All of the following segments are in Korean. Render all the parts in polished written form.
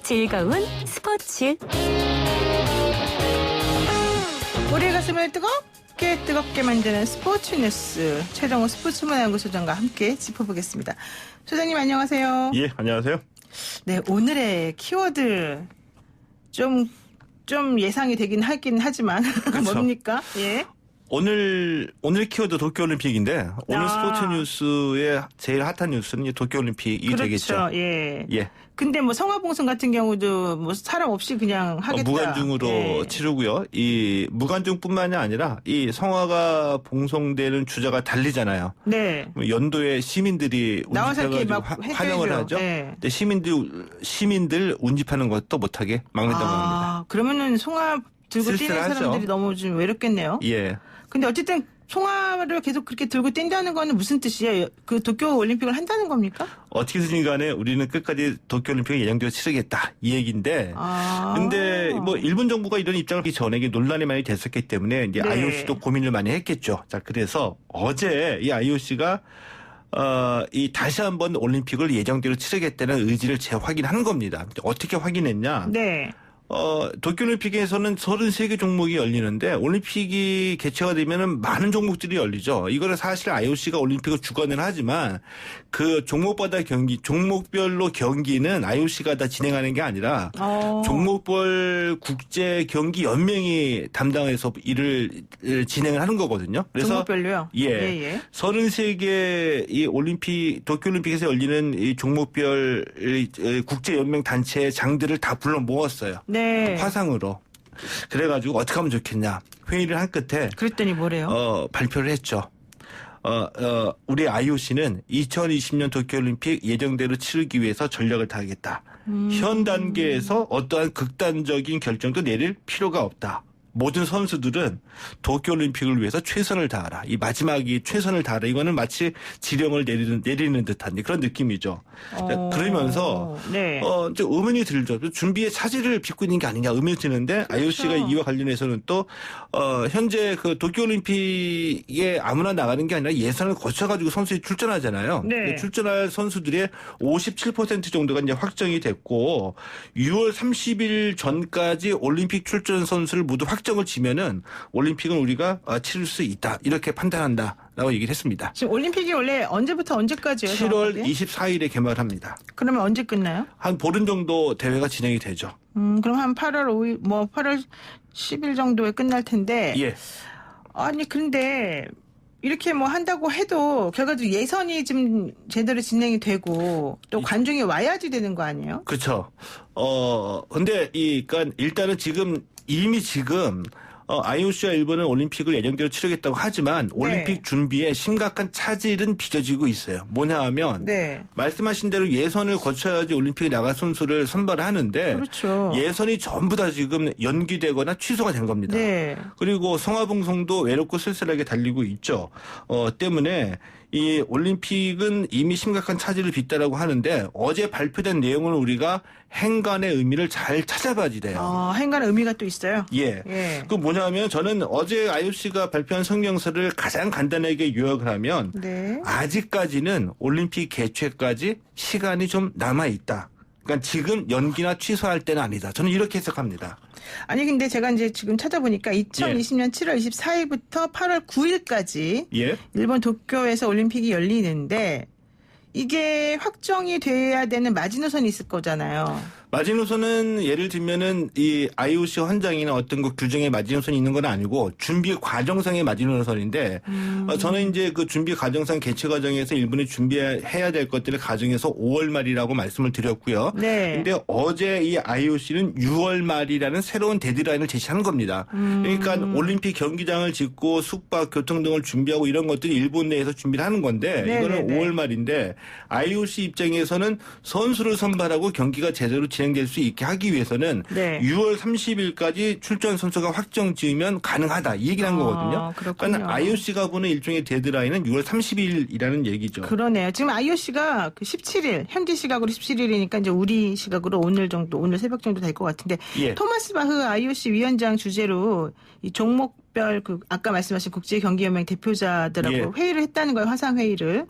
즐거운 스포츠. 우리의 가슴을 뜨겁게 만드는 스포츠 뉴스. 최정호 스포츠문화연구소장과 함께 짚어보겠습니다. 소장님 안녕하세요. 예, 안녕하세요. 네, 오늘의 키워드 좀 예상이 되긴 하긴 하지만 그렇죠. 뭡니까? 예. 오늘 키워드 도쿄올림픽인데 오늘 스포츠 뉴스의 제일 핫한 뉴스는 도쿄올림픽이 그렇죠. 되겠죠. 예. 예. 근데 뭐 성화봉송 같은 경우도 뭐 사람 없이 그냥 하겠다. 무관중으로 예. 치르고요. 이 무관중뿐만이 아니라 이 성화가 봉송되는 주자가 달리잖아요. 네. 연도에 시민들이 나와서 이렇게 운집해가지고 막 환영을 해줘야죠. 하죠. 예. 근데 시민들 운집하는 것도 못하게 막는다고 합니다. 그러면은 송화 들고 뛰는 쓸쓸하죠. 사람들이 너무 좀 외롭겠네요. 예. 근데 어쨌든 송화를 계속 그렇게 들고 뛴다는 거는 무슨 뜻이에요? 그 도쿄 올림픽을 한다는 겁니까? 어떻게든 간에 우리는 끝까지 도쿄올림픽을 예정대로 치르겠다 이 얘기인데 근데 뭐 일본 정부가 이런 입장을 하기 전에 이게 논란이 많이 됐었기 때문에 이제 네. IOC도 고민을 많이 했겠죠. 자, 그래서 어제 이 IOC가 이 다시 한번 올림픽을 예정대로 치르겠다는 의지를 재확인한 겁니다. 어떻게 확인했냐? 네. 도쿄올림픽에서는 33개 종목이 열리는데 올림픽이 개최가 되면은 많은 종목들이 열리죠. 이거는 사실 IOC가 올림픽을 주관을 하지만 그 종목별로 경기는 IOC가 다 진행하는 게 아니라 종목별 국제 경기 연맹이 담당해서 일을 진행을 하는 거거든요. 그래서 종목별로요? 예. 33개 이 도쿄올림픽에서 열리는 이 종목별 국제 연맹 단체의 장들을 다 불러 모았어요. 네. 화상으로. 그래가지고 어떻게 하면 좋겠냐. 회의를 한 끝에. 그랬더니 뭐래요? 발표를 했죠. 우리 IOC는 2020년 도쿄올림픽 예정대로 치르기 위해서 전력을 다하겠다. 현 단계에서 어떠한 극단적인 결정도 내릴 필요가 없다. 모든 선수들은 도쿄올림픽을 위해서 최선을 다하라. 이 마지막이 최선을 다하라. 이거는 마치 지령을 내리는 듯한 그런 느낌이죠. 그러면서 네. 이제 의문이 들죠. 준비에 차질을 빚고 있는 게 아니냐 의문이 드는데 그렇죠. IOC가 이와 관련해서는 또 현재 그 도쿄올림픽에 아무나 나가는 게 아니라 예선을 거쳐가지고 선수들이 출전하잖아요. 네. 출전할 선수들의 57% 정도가 이제 확정이 됐고 6월 30일 전까지 올림픽 출전 선수를 모두 확정을 지면은 올림픽은 우리가 치를 수 있다 이렇게 판단한다라고 얘기를 했습니다. 지금 올림픽이 원래 언제부터 언제까지예요? 7월 정확하게? 24일에 개막합니다. 그러면 언제 끝나요? 한 보름 정도 대회가 진행이 되죠. 그럼 한 8월 5일, 8월 10일 정도에 끝날 텐데. 예. 아니, 근데 이렇게 뭐 한다고 해도 결과적으로 예선이 좀 제대로 진행이 되고 또 관중이 와야지 되는 거 아니에요? 그렇죠. 근데 그러니까 일단은 이미 지금 IOC와 일본은 올림픽을 예정대로 치르겠다고 하지만 올림픽 준비에 심각한 차질은 빚어지고 있어요. 뭐냐 하면 네. 말씀하신 대로 예선을 거쳐야지 올림픽에 나갈 선수를 선발을 하는데 그렇죠. 예선이 전부 다 지금 연기되거나 취소가 된 겁니다. 네. 그리고 성화봉송도 외롭고 쓸쓸하게 달리고 있죠. 때문에 이 올림픽은 이미 심각한 차질을 빚다라고 하는데 어제 발표된 내용을 우리가 행간의 의미를 잘 찾아봐야 돼요. 행간의 의미가 또 있어요? 예. 그 뭐냐면 저는 어제 IOC가 발표한 성명서를 가장 간단하게 요약을 하면 네. 아직까지는 올림픽 개최까지 시간이 좀 남아있다. 그러니까 지금 연기나 취소할 때는 아니다. 저는 이렇게 해석합니다. 아니 근데 제가 이제 지금 찾아보니까 2020년 7월 24일부터 8월 9일까지 예. 일본 도쿄에서 올림픽이 열리는데 이게 확정이 돼야 되는 마지노선이 있을 거잖아요. 마지노선은 예를 들면은 이 IOC 헌장이나 어떤 그 규정에 마지노선이 있는 건 아니고 준비 과정상의 마지노선인데 저는 이제 그 준비 과정상 개최 과정에서 일본이 준비해야 될 것들을 가정해서 5월 말이라고 말씀을 드렸고요. 네. 근데 어제 이 IOC는 6월 말이라는 새로운 데드라인을 제시한 겁니다. 그러니까 올림픽 경기장을 짓고 숙박, 교통 등을 준비하고 이런 것들이 일본 내에서 준비를 하는 건데 이거는 5월 말인데 IOC 입장에서는 선수를 선발하고 경기가 제대로 진행될 수 있게 하기 위해서는 6월 30일까지 출전 선수가 확정 지으면 가능하다 이 얘기를 한 거거든요. 그러니까 IOC가 보는 일종의 데드라인은 6월 30일이라는 얘기죠. 그러네요. 지금 IOC가 그 17일 현지 시각으로 17일이니까 이제 우리 시각으로 오늘 새벽 정도 될 것 같은데 토마스 바흐 IOC 위원장 주재로 이 종목별 아까 말씀하신 국제경기연맹 대표자들하고 회의를 했다는 거예요. 화상 회의를.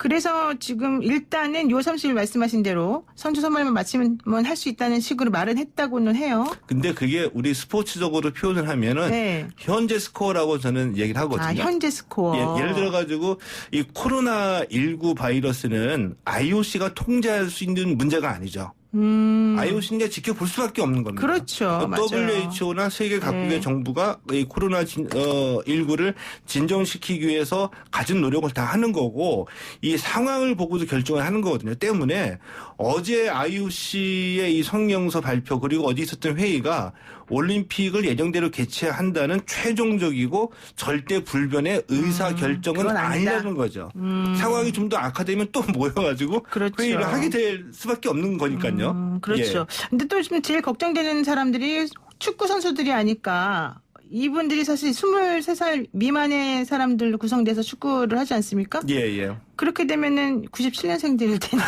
그래서 지금 일단은 6월 30일 말씀하신 대로 선수 선발만 마치면 할 수 있다는 식으로 말은 했다고는 해요. 근데 그게 우리 스포츠적으로 표현을 하면은 네. 현재 스코어라고 저는 얘기를 하거든요. 아, 현재 스코어. 예를 들어가지고 이 코로나19 바이러스는 IOC가 통제할 수 있는 문제가 아니죠. IOC는 이제 지켜볼 수밖에 없는 겁니다. 그렇죠. 맞아요. WHO나 세계 각국의 네. 정부가 이 코로나19를 진정시키기 위해서 가진 노력을 다 하는 거고 이 상황을 보고도 결정을 하는 거거든요. 때문에 어제 IOC의 이 성명서 발표 그리고 어디 있었던 회의가 올림픽을 예정대로 개최한다는 최종적이고 절대 불변의 의사 결정은 그건 아니다. 아니라는 거죠. 상황이 좀 더 악화되면 또 모여가지고 그렇죠. 회의를 하게 될 수밖에 없는 거니까요. 그렇죠. 근데 또 지금 제일 걱정되는 사람들이 축구 선수들이 아닐까. 이분들이 사실 23살 미만의 사람들로 구성돼서 축구를 하지 않습니까? 예, 예. 그렇게 되면은 97년생들일 텐데.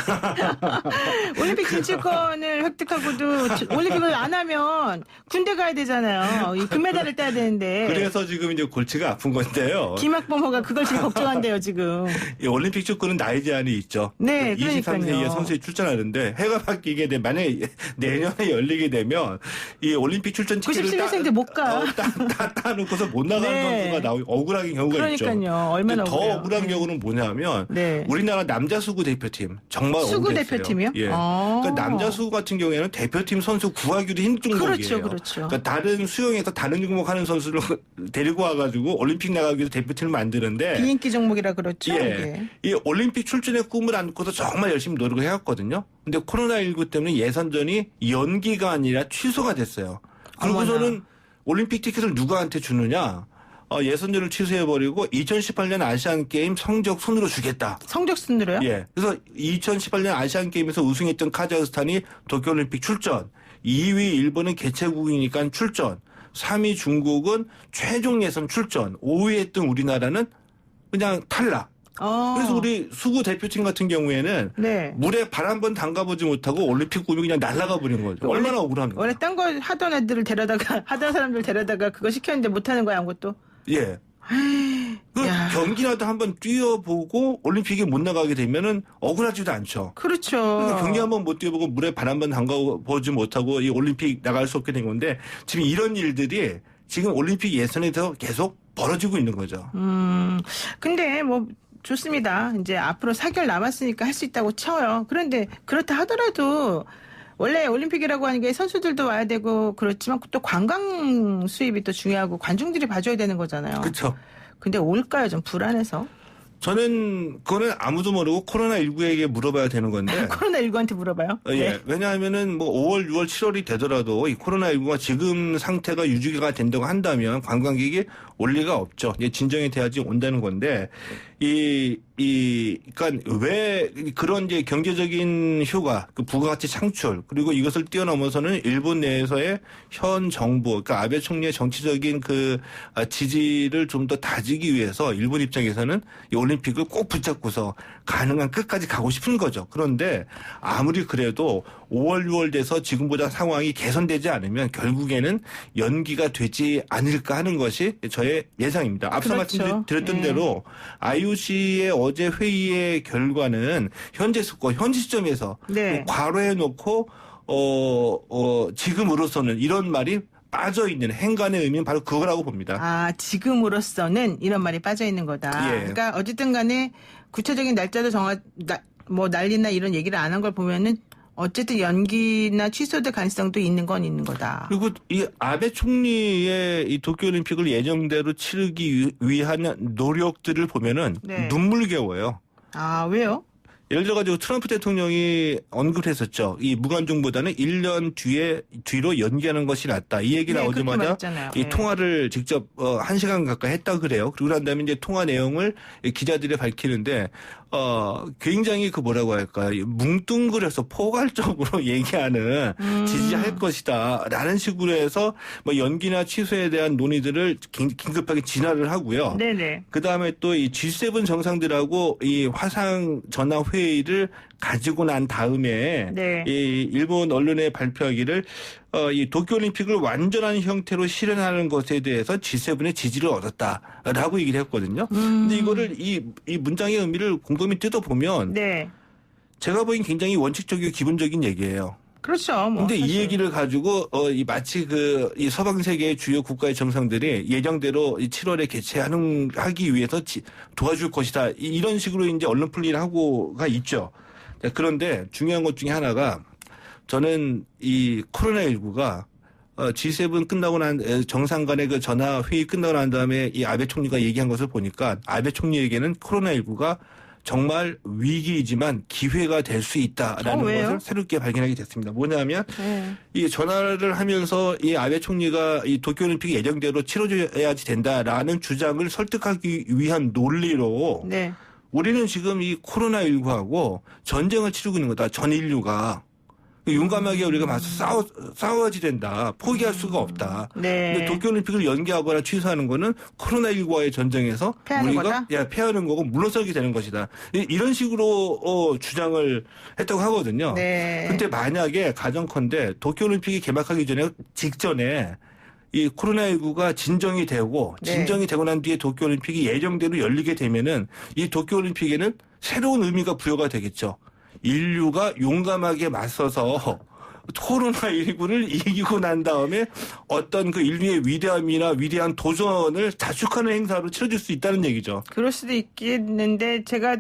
올림픽 진출권을 획득하고도 올림픽을 안 하면 군대 가야 되잖아요. 이 금메달을 따야 되는데. 그래서 지금 이제 골치가 아픈 건데요. 김학범호가 그걸 제일 걱정한대요, 지금. 이 올림픽 축구는 나이 제한이 있죠. 네, 23세 이하 선수에 출전하는데 해가 바뀌게 되면 만약에 내년에 열리게 되면 이 올림픽 출전 티켓을 97년생들 못 가. 따놓고서 못 나가는 네. 선수가 나오고 억울한 경우가 있죠. 그러니까요. 얼마나 더 억울해요. 억울한 경우는 뭐냐면 네. 우리나라 남자 수구 대표팀 정말 수구 억울했어요. 대표팀이요? 예. 아. 그러니까 남자 수구 같은 경우에는 대표팀 선수 구하기도 힘든 종목이에요. 그렇죠, 그렇죠. 그러니까 다른 수영에서 다른 종목 하는 선수를 데리고 와가지고 올림픽 나가기 위해서 대표팀을 만드는데 비인기 종목이라 그렇죠. 예. 이 올림픽 출전의 꿈을 안고서 정말 열심히 노력을 해왔거든요. 근데 코로나19 때문에 예선전이 연기가 아니라 취소가 됐어요. 그러고서는 어머나. 올림픽 티켓을 누구한테 주느냐? 예선전을 취소해버리고 2018년 아시안게임 성적 순으로 주겠다. 성적 순으로요? 예. 그래서 2018년 아시안게임에서 우승했던 카자흐스탄이 도쿄올림픽 출전, 2위 일본은 개최국이니까 출전, 3위 중국은 최종 예선 출전, 5위 했던 우리나라는 그냥 탈락. 그래서 우리 수구 대표팀 같은 경우에는 네. 물에 발 한 번 담가보지 못하고 올림픽 꿈이 그냥 날아가 버린 거죠. 얼마나 억울합니까? 원래 딴 거 하던 애들을 데려다가 하던 사람들 데려다가 그거 시켰는데 못하는 거야 아무것도. 예. 그 야. 경기라도 한번 뛰어보고 올림픽에 못 나가게 되면은 억울하지도 않죠. 그렇죠. 그러니까 경기 한번 못 뛰어보고 물에 발 한 번 담가보지 못하고 이 올림픽 나갈 수 없게 된 건데 지금 이런 일들이 지금 올림픽 예선에서 계속 벌어지고 있는 거죠. 근데 뭐 좋습니다. 이제 앞으로 4개월 남았으니까 할 수 있다고 쳐요. 그런데 그렇다 하더라도 원래 올림픽이라고 하는 게 선수들도 와야 되고 그렇지만 또 관광 수입이 또 중요하고 관중들이 봐줘야 되는 거잖아요. 그렇죠. 근데 올까요? 좀 불안해서. 저는 그거는 아무도 모르고 코로나19에게 물어봐야 되는 건데. 코로나19한테 물어봐요. 예. 네. 왜냐하면은 뭐 5월, 6월, 7월이 되더라도 이 코로나19가 지금 상태가 유지가 된다고 한다면 관광객이 올 리가 없죠. 이제 진정이 돼야지 온다는 건데 그러니까 왜 그런 이제 경제적인 효과, 그 부가가치 창출 그리고 이것을 뛰어넘어서는 일본 내에서의 현 정부, 그러니까 아베 총리의 정치적인 그 지지를 좀 더 다지기 위해서 일본 입장에서는 이 올림픽을 꼭 붙잡고서 가능한 끝까지 가고 싶은 거죠. 그런데 아무리 그래도 5월, 6월 돼서 지금보다 상황이 개선되지 않으면 결국에는 연기가 되지 않을까 하는 것이 저의 예상입니다. 앞서 그렇죠. 말씀드렸던 대로 IOC의 어제 회의의 결과는 현재 스코어, 현재 시점에서 네. 괄호해 놓고 지금으로서는 이런 말이 빠져 있는 행간의 의미는 바로 그거라고 봅니다. 아, 지금으로서는 이런 말이 빠져 있는 거다. 예. 그러니까 어쨌든 간에 구체적인 날짜도 뭐 난리나 이런 얘기를 안 한 걸 보면은 어쨌든 연기나 취소될 가능성도 있는 건 있는 거다. 그리고 이 아베 총리의 이 도쿄올림픽을 예정대로 치르기 위한 노력들을 보면은 네. 눈물겨워요. 아, 왜요? 예를 들어가지고 트럼프 대통령이 언급했었죠. 이 무관중보다는 1년 뒤로 연기하는 것이 낫다. 이 얘기 네, 나오자마자 그렇게 말했잖아요. 이 네. 통화를 직접 1시간 가까이 했다 그래요. 그리고 난 다음에 이제 통화 내용을 기자들이 밝히는데 굉장히 그 뭐라고 할까요? 뭉뚱그려서 포괄적으로 얘기하는 지지할 것이다. 라는 식으로 해서 뭐 연기나 취소에 대한 논의들을 긴급하게 진화를 하고요. 네네. 그 다음에 또 이 G7 정상들하고 이 화상 전화 회의를 가지고 난 다음에 네. 이 일본 언론에 발표하기를 이 도쿄올림픽을 완전한 형태로 실현하는 것에 대해서 G7의 지지를 얻었다라고 얘기를 했거든요. 근데 이거를 이 문장의 의미를 곰곰이 뜯어보면 네. 제가 보기엔 굉장히 원칙적이고 기본적인 얘기예요. 그렇죠. 뭐 근데 사실. 이 얘기를 가지고 이 마치 이 서방 세계의 주요 국가의 정상들이 예정대로 이 7월에 하기 위해서 도와줄 것이다. 이런 식으로 이제 언론 풀이를 하고가 있죠. 그런데 중요한 것 중에 하나가 저는 이 코로나19가 G7 끝나고 정상 간의 그 전화 회의 끝나고 난 다음에 이 아베 총리가 얘기한 것을 보니까 아베 총리에게는 코로나19가 정말 위기이지만 기회가 될 수 있다라는 것을 새롭게 발견하게 됐습니다. 뭐냐면 이 전화를 하면서 이 아베 총리가 이 도쿄올림픽이 예정대로 치러져야지 된다라는 주장을 설득하기 위한 논리로 네. 우리는 지금 이 코로나19하고 전쟁을 치르고 있는 거다. 전 인류가. 용감하게 우리가 맞서 싸워야지 된다. 포기할 수가 없다. 네. 근데 도쿄올림픽을 연기하거나 취소하는 거는 코로나19와의 전쟁에서 우리가 패하는 거고 물러서게 되는 것이다. 이런 식으로 주장을 했다고 하거든요. 네. 근데 만약에 가정컨대 도쿄올림픽이 개막하기 직전에 이 코로나19가 진정이 되고 난 뒤에 도쿄올림픽이 예정대로 열리게 되면은 이 도쿄올림픽에는 새로운 의미가 부여가 되겠죠. 인류가 용감하게 맞서서 코로나19를 이기고 난 다음에 어떤 그 인류의 위대함이나 위대한 도전을 자축하는 행사로 치러질 수 있다는 얘기죠. 그럴 수도 있겠는데 제가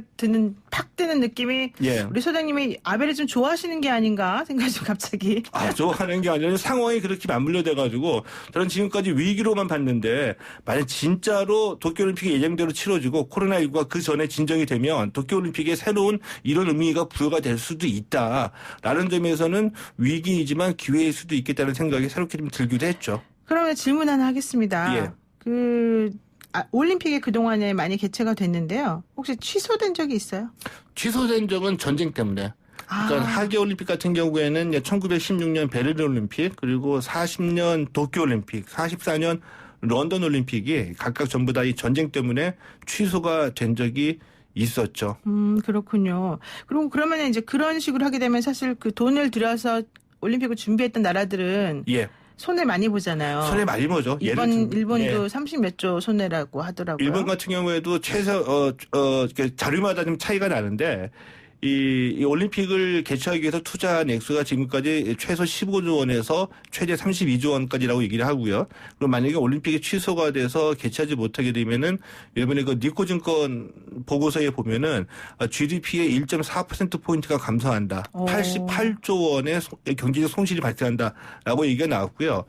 팍 드는 느낌이 우리 소장님이 아베를 좀 좋아하시는 게 아닌가 생각이 좀 갑자기. 좋아하는 게 아니라 상황이 그렇게 맞물려돼가지고 저는 지금까지 위기로만 봤는데 만약 진짜로 도쿄올림픽이 예정대로 치러지고 코로나19가 그 전에 진정이 되면 도쿄올림픽에 새로운 이런 의미가 부여가 될 수도 있다라는 점에서는 위기이지만 기회일 수도 있겠다는 생각이 새롭게 좀 들기도 했죠. 그러면 질문 하나 하겠습니다. 올림픽이 그동안에 많이 개최가 됐는데요. 혹시 취소된 적이 있어요? 취소된 적은 전쟁 때문에. 그러니까 하계올림픽 같은 경우에는 1916년 베를린 올림픽, 그리고 40년 도쿄올림픽, 44년 런던 올림픽이 각각 전부 다 이 전쟁 때문에 취소가 된 적이 있었죠. 그렇군요. 그러면 이제 그런 식으로 하게 되면 사실 그 돈을 들여서 올림픽을 준비했던 나라들은 손해 많이 보잖아요. 손해 많이 보죠. 일본도 30몇 조 손해라고 하더라고요. 일본 같은 경우에도 최소 자료마다 좀 차이가 나는데 이 올림픽을 개최하기 위해서 투자한 액수가 지금까지 최소 15조 원에서 최대 32조 원까지라고 얘기를 하고요. 그럼 만약에 올림픽이 취소가 돼서 개최하지 못하게 되면은 일본의 그 니코증권 보고서에 보면은 GDP의 1.4%포인트가 감소한다. 88조 원의 경제적 손실이 발생한다라고 얘기가 나왔고요.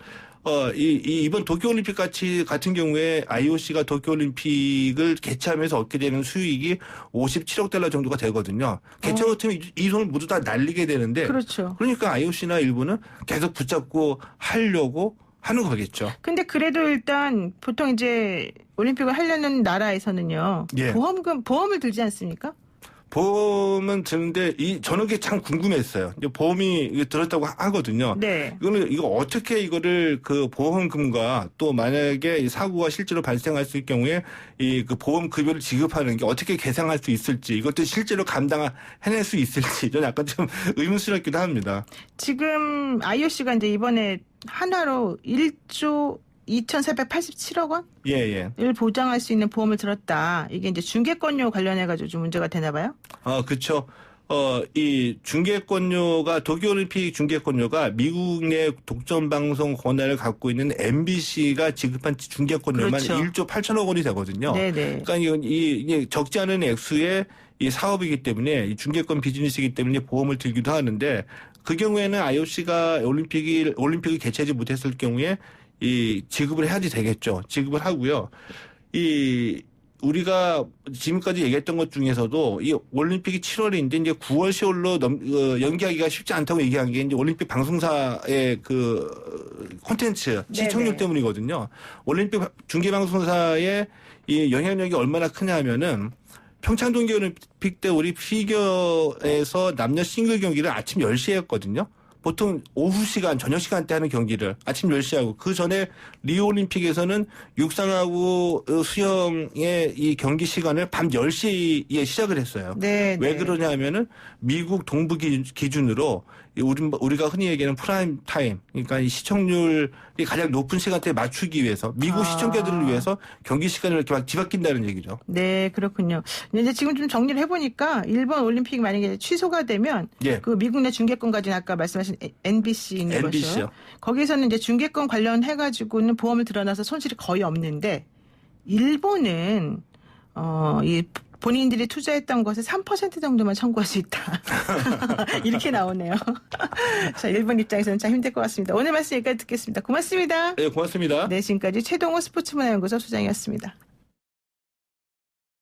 이번 도쿄올림픽 같은 경우에 IOC가 도쿄올림픽을 개최하면서 얻게 되는 수익이 57억 달러 정도가 되거든요. 개최 못하면 이 돈을 모두 다 날리게 되는데. 그렇죠. 그러니까 IOC나 일본은 계속 붙잡고 하려고 하는 거겠죠. 근데 그래도 일단 보통 이제 올림픽을 하려는 나라에서는요. 보험을 들지 않습니까? 보험은 드는데 저는 그게 참 궁금했어요. 보험이 들었다고 하거든요. 이거 어떻게 이거를 그 보험금과 또 만약에 사고가 실제로 발생했을 경우에 그 보험 급여를 지급하는 게 어떻게 계상할 수 있을지, 이것도 실제로 해낼 수 있을지 저는 약간 좀 의문스럽기도 합니다. 지금 IOC가 이제 이번에 한화로 1조 2,487억 원? 을 보장할 수 있는 보험을 들었다. 이게 이제 중개권료 관련해가지고 좀 문제가 되나 봐요? 그렇죠. 이 중개권료가, 도쿄올림픽 중개권료가 미국 내 독점방송 권한을 갖고 있는 MBC가 지급한 중개권료만 1조 8천억 원이 되거든요. 그러니까 이게 적지 않은 액수의 이 사업이기 때문에, 이 중개권 비즈니스이기 때문에 보험을 들기도 하는데, 그 경우에는 IOC가 올림픽을 개최하지 못했을 경우에 지급을 해야지 되겠죠. 지급을 하고요. 우리가 지금까지 얘기했던 것 중에서도 이 올림픽이 7월인데 이제 9월, 10월로 연기하기가 쉽지 않다고 얘기한 게 이제 올림픽 방송사의 그 콘텐츠 시청률 때문이거든요. 올림픽 중계방송사의 이 영향력이 얼마나 크냐 하면은 평창 동계올림픽 때 우리 피겨에서 남녀 싱글 경기를 아침 10시에 했거든요. 보통 오후 시간, 저녁 시간대 하는 경기를 아침 10시 하고 그 전에 리오 올림픽에서는 육상하고 수영의 이 경기 시간을 밤 10시에 시작을 했어요. 네, 왜 네. 그러냐 하면은 미국 동부 기준으로 우리가 흔히 얘기하는 프라임 타임, 그러니까 이 시청률이 가장 높은 시간대에 맞추기 위해서 미국 시청자들을 위해서 경기 시간을 이렇게 막 뒤바뀐다는 얘기죠. 네, 그렇군요. 이제 지금 좀 정리를 해보니까 일본 올림픽 만약에 취소가 되면 예. 그 미국 내 중계권까지는 아까 말씀하신 NBC 있는 NBC 거죠. 요. 거기서는 이제 중계권 관련해가지고는 보험을 들어놔서 손실이 거의 없는데 일본은 이 본인들이 투자했던 것의 3% 정도만 청구할 수 있다. 이렇게 나오네요. 자, 일본 입장에서는 참 힘들 것 같습니다. 오늘 말씀 여기까지 듣겠습니다. 고맙습니다. 네, 고맙습니다. 네, 지금까지 최동호 스포츠문화연구소 소장이었습니다.